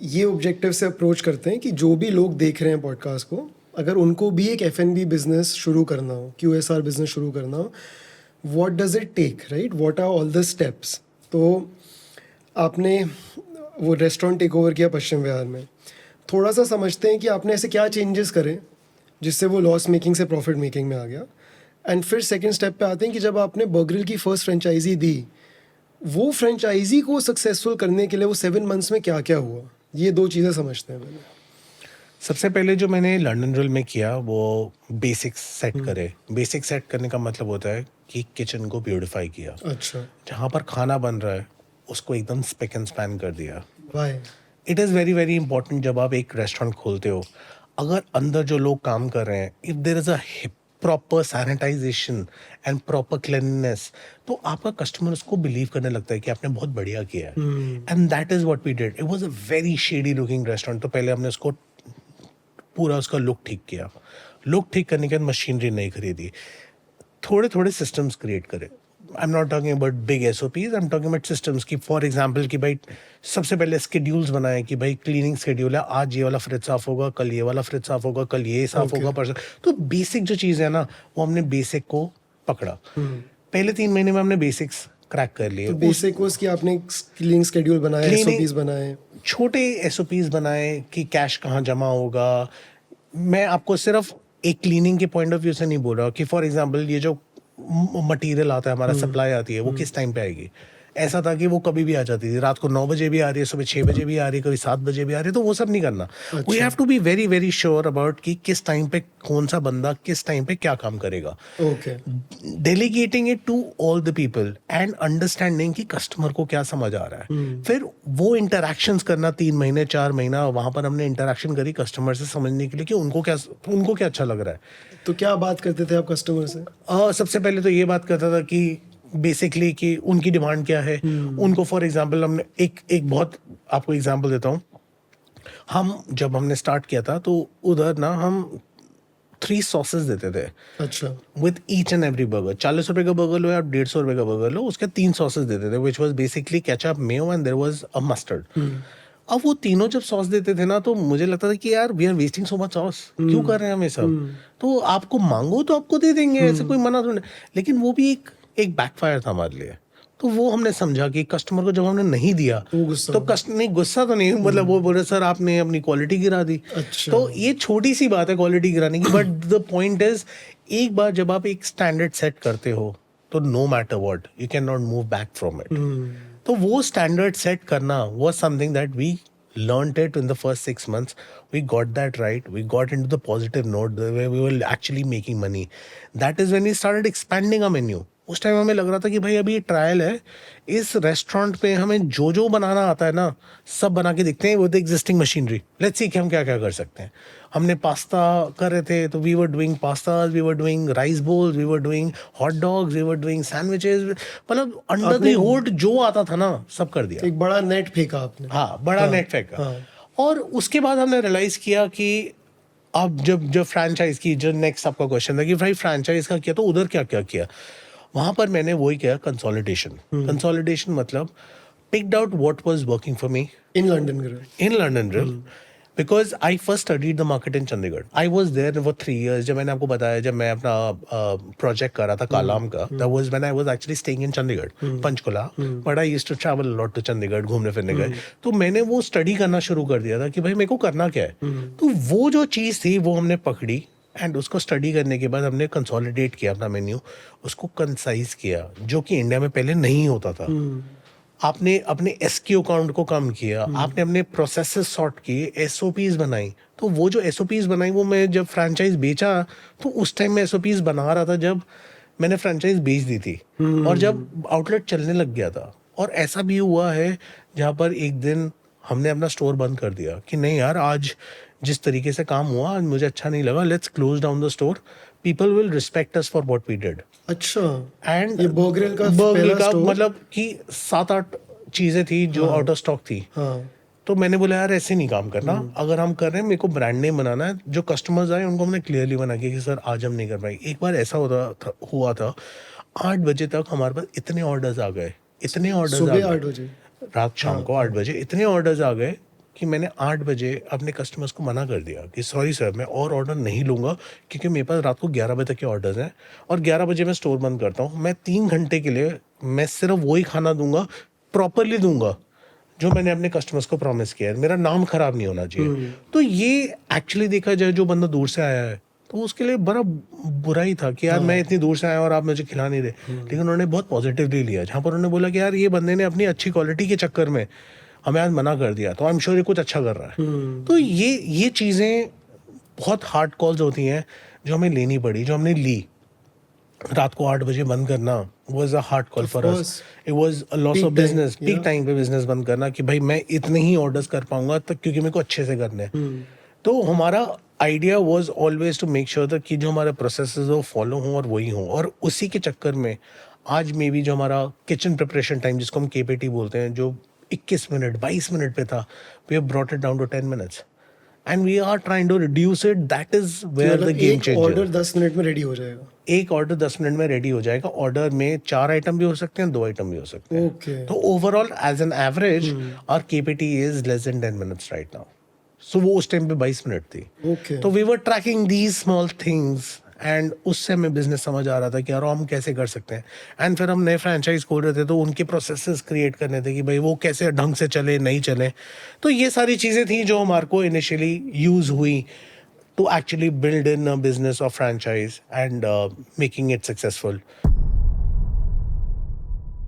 ये ऑब्जेक्टिव से अप्रोच करते हैं कि जो भी लोग देख रहे हैं पॉडकास्ट को, अगर उनको भी एक F&B बिजनेस शुरू करना हो, QSR बिजनेस शुरू करना हो, what does it take, right? What are all the steps? तो आपने वो रेस्टोरेंट टेक ओवर किया पश्चिम विहार में, थोड़ा सा समझते हैं कि आपने ऐसे क्या चेंजेस करे जिससे वो लॉस मेकिंग से प्रॉफिट मेकिंग में आ गया। एंड फिर सेकंड स्टेप पे आते हैं कि जब आपने बर्गरिल की फर्स्ट फ्रेंचाइजी दी, वो फ्रेंचाइजी को सक्सेसफुल करने के लिए वो 7 मंथ्स में क्या क्या हुआ, ये 2 चीज़ें समझते हैं पहले। सबसे पहले जो मैंने लंदन रोल में किया वो बेसिक्स सेट करे। बेसिक सेट करने का मतलब होता है कि किचन को ब्यूटिफाई किया। अच्छा, जहाँ पर खाना बन रहा है उसको एकदम स्पिक एंड स्पैन कर दिया। Why? It is very very important जब आप एक रेस्टोरेंट खोलते हो, अगर अंदर जो लोग काम कर रहे हैं, if there is a proper sanitisation and proper cleanness, तो आपका कस्टमर उसको बिलीव करने लगता है कि आपने बहुत बढ़िया किया है। And that is what we did. It was a very shady looking restaurant. तो पहले हमने उसको पूरा उसका लुक ठीक किया। लुक ठीक करने के बाद मशीनरी नहीं खरीदी, थोड़े थोड़े सिस्टम्स क्रिएट करे। I am not talking about big SOPs, I am talking about systems की। फॉर एग्जाम्पल कि भाई सबसे पहले स्केड्यूल्स बनाए कि भाई क्लीनिंग स्केड्यूल है, आज ये वाला फ्रिज साफ होगा, कल ये वाला फ्रिज साफ होगा, कल ये साफ Okay. होगा, परसों। तो बेसिक जो चीज़ है ना, वो हमने बेसिक को पकड़ा। पहले 3 महीने में हमने बेसिक्स क्रैक कर लिए। तो बेसिक वाज कि आपने क्लीनिंग शेड्यूल बनाए, Cleaning- SOPs बनाए। छोटे SOPs बनाए कि कैश कहाँ जमा होगा। मैं आपको सिर्फ एक क्लीनिंग के पॉइंट ऑफ व्यू से नहीं बोल रहा कि फॉर एग्जांपल ये जो मटेरियल आता है, हमारा सप्लाई आती है, वो किस टाइम पे आएगी। ऐसा था कि वो कभी भी आ जाती थी, रात को 9 बजे भी आ रही है, सुबह 6 बजे भी आ रही है, कभी 7 बजे भी आ रही है। तो वो सब नहीं करना। We have to be very very sure about कि किस टाइम पे कौन सा बंदा किस टाइम पे क्या काम करेगा। Okay. Delegating it to all the people and understanding कि कस्टमर को क्या समझ आ रहा है। फिर वो इंटरैक्शंस करना 3 महीने 4 महीना वहां पर हमने इंटरैक्शन करी कस्टमर से, समझने के लिए कि उनको क्या अच्छा लग रहा है। तो क्या बात करते थे आप कस्टमर से? सबसे पहले तो ये बात करता था कि बेसिकली कि उनकी डिमांड क्या है। उनको फॉर एग्जांपल हमने एक बहुत आपको एग्जांपल देता हूँ। जब हमने स्टार्ट किया था तो उधर ना हम 3 सॉसेस देते थे अच्छा। With each and every burger. 40 रुपए का बर्गर लो या 150 रुपए का बर्गर लो, उसके 3 सॉसेस देते थे, which was basically ketchup, mayo and there was a mustard. अब वो तीनों जब सॉस देते थे ना, तो मुझे लगता था कि यार we are wasting so much sauce, क्यों कर रहे हैं हम ये सब। तो आपको मांगो तो आपको दे देंगे, ऐसे कोई मना थोड़ी। लेकिन वो भी एक बैकफायर था हमारे लिए। तो वो हमने समझा कि कस्टमर को जब हमने नहीं दिया तो वो गुस्सा तो हुआ। नहीं, गुस्सा तो नहीं, मतलब वो बोले सर आपने अपनी क्वालिटी गिरा दी। अच्छा। तो ये छोटी सी बात है क्वालिटी गिराने की, बट द पॉइंट इज एक बार जब आप एक स्टैंडर्ड सेट करते हो तो no matter what you can not move back from it. तो वो स्टैंडर्ड सेट करना was something that we learned it in the first 6 months. We got that right. We got into the positive note where we were actually making money. That is when we started expanding our menu. उस time हमें लग रहा था कि भाई अभी ये trial है, इस रेस्टोरेंट पे हमें जो जो बनाना आता है ना सब बना के दिखते हैं with existing machinery. Let's see कि हम क्या क्या कर सकते हैं। हमने पास्ता कर रहे थे तो we were doing pastas, we were doing rice bowls, we were doing hot dogs, we were doing sandwiches. मतलब अंडर द हुड जो आता था ना सब कर दिया। एक बड़ा नेट फेंका आपने। हाँ, बड़ा नेट फेंका। और उसके बाद हमने रियलाइज किया कि अब जब फ्रैंचाइज की, जो नेक्स्ट आपका क्वेश्चन था कि भाई फ्रैंचाइज का किया तो उधर क्या क्या किया, वहां पर मैंने वही किया, कंसोलिडेशन। कंसोलिडेशन मतलब picked out what was working for me in London grill. in London Grill because I first studied the market in Chandigarh. I was there for 3 years. जब मैंने आपको बताया, जब मैं अपना प्रोजेक्ट कर रहा था कालाम का, that was when I was actually staying in Chandigarh, Panchkula, but I used to travel a lot to Chandigarh, घूमने फिरने गए। तो मैंने वो स्टडी करना शुरू कर दिया था कि भाई मेरे को करना क्या है। तो वो जो चीज़ थी वो हमने पकड़ी एंड उसको स्टडी करने के बाद हमने कंसोलिडेट किया अपना मेन्यू, उसको कंसाइज किया, जो कि इंडिया में पहले नहीं होता था। आपने अपने SKU काउंट को कम किया, आपने अपने प्रोसेसेस सॉर्ट किए, SOPs बनाई। तो वो जो SOPs बनाई वो मैं जब फ्रैंचाइज बेचा तो उस टाइम में SOPs बना रहा था जब मैंने फ्रैंचाइज बेच दी थी और जब आउटलेट चलने लग गया था। और ऐसा भी हुआ है जहाँ पर एक दिन हमने अपना स्टोर बंद कर दिया कि नहीं यार, आज जिस तरीके से काम हुआ आज मुझे अच्छा नहीं लगा, let's close down the store, people will respect us for what we did. अच्छा। एंड ये बर्गरिल का बर्गरिल पहला का स्टोर? मतलब कि 7-8 चीजें थी जो आउट ऑफ स्टॉक थी। तो मैंने बोला यार ऐसे नहीं काम करना, अगर हम कर रहे हैं मेरे को ब्रांड नेम बनाना है। जो कस्टमर्स आए उनको हमने क्लियरली बना किया कि सर आज हम नहीं कर पाएंगे। एक बार ऐसा हुआ था 8 बजे तक हमारे पास इतने ऑर्डर्स आ गए, इतने ऑर्डर्स आ सुबह गए, 8 बजे? रात शाम को 8 बजे इतने ऑर्डर्स आ गए कि मैंने 8 बजे अपने कस्टमर्स को मना कर दिया कि सॉरी सर, मैं और ऑर्डर नहीं लूँगा, क्योंकि मेरे पास रात को 11 बजे तक के ऑर्डर्स हैं और 11 बजे मैं स्टोर बंद करता हूँ। मैं 3 घंटे के लिए मैं सिर्फ वही खाना दूंगा, प्रॉपरली दूंगा, जो मैंने अपने कस्टमर्स को प्रॉमिस किया है। मेरा नाम खराब नहीं होना चाहिए। तो ये एक्चुअली देखा जाए, जो बंदा दूर से आया है तो उसके लिए बड़ा बुरा ही था कि यार मैं इतनी दूर से आया और आप मुझे खिला नहीं रहे। लेकिन उन्होंने बहुत पॉजिटिवली लिया, जहाँ पर उन्होंने बोला कि यार ये बंदे ने अपनी अच्छी क्वालिटी के चक्कर में हमें आज मना कर दिया, तो आई एम श्योर ये कुछ अच्छा कर रहा है। तो ये चीज़ें बहुत हार्ड कॉल्स होती हैं जो हमें लेनी पड़ी, जो हमने ली। रात को 8 बजे बंद करना was a hard call for us. It was a loss Peak of business. time, peak yeah. Time पे बिजनेस बंद करना कि भाई मैं इतने ही ऑर्डर्स कर पाऊंगा तक, क्योंकि मेरे को अच्छे से करने हैं। तो हमारा idea was always to make sure कि जो हमारे प्रोसेसेस वो फॉलो हों और वही हों। और उसी के चक्कर में आज मे बी जो हमारा किचन प्रिपरेशन टाइम, जिसको हम केपीटी बोलते हैं, जो 21 मिनट 22 मिनट पे था, we have brought it down to 10 minutes and we are trying to reduce it. That is where the game एक ऑर्डर चेंजर। 10 मिनट में रेडी हो जाएगा। एक ऑर्डर 10 मिनट में रेडी हो जाएगा। ऑर्डर में 4 आइटम भी हो सकते हैं, 2 आइटम भी हो सकते हैं। Okay. तो overall as an average our KPT is less than 10 minutes right now. So वो उस टाइम पे 22 मिनट थी। Okay. तो we were tracking these small things and उससे हमें बिजनेस समझ आ रहा था कि यार हम कैसे कर सकते हैं। एंड फिर हम नए फ्रेंचाइज खोल रहे थे, तो उनके प्रोसेसेस क्रिएट करने थे कि भाई वो कैसे ढंग से चले, नहीं चले। तो ये सारी चीज़ें थी जो हमारे को इनिशियली यूज़ हुई to actually build in a business of franchise and making it successful.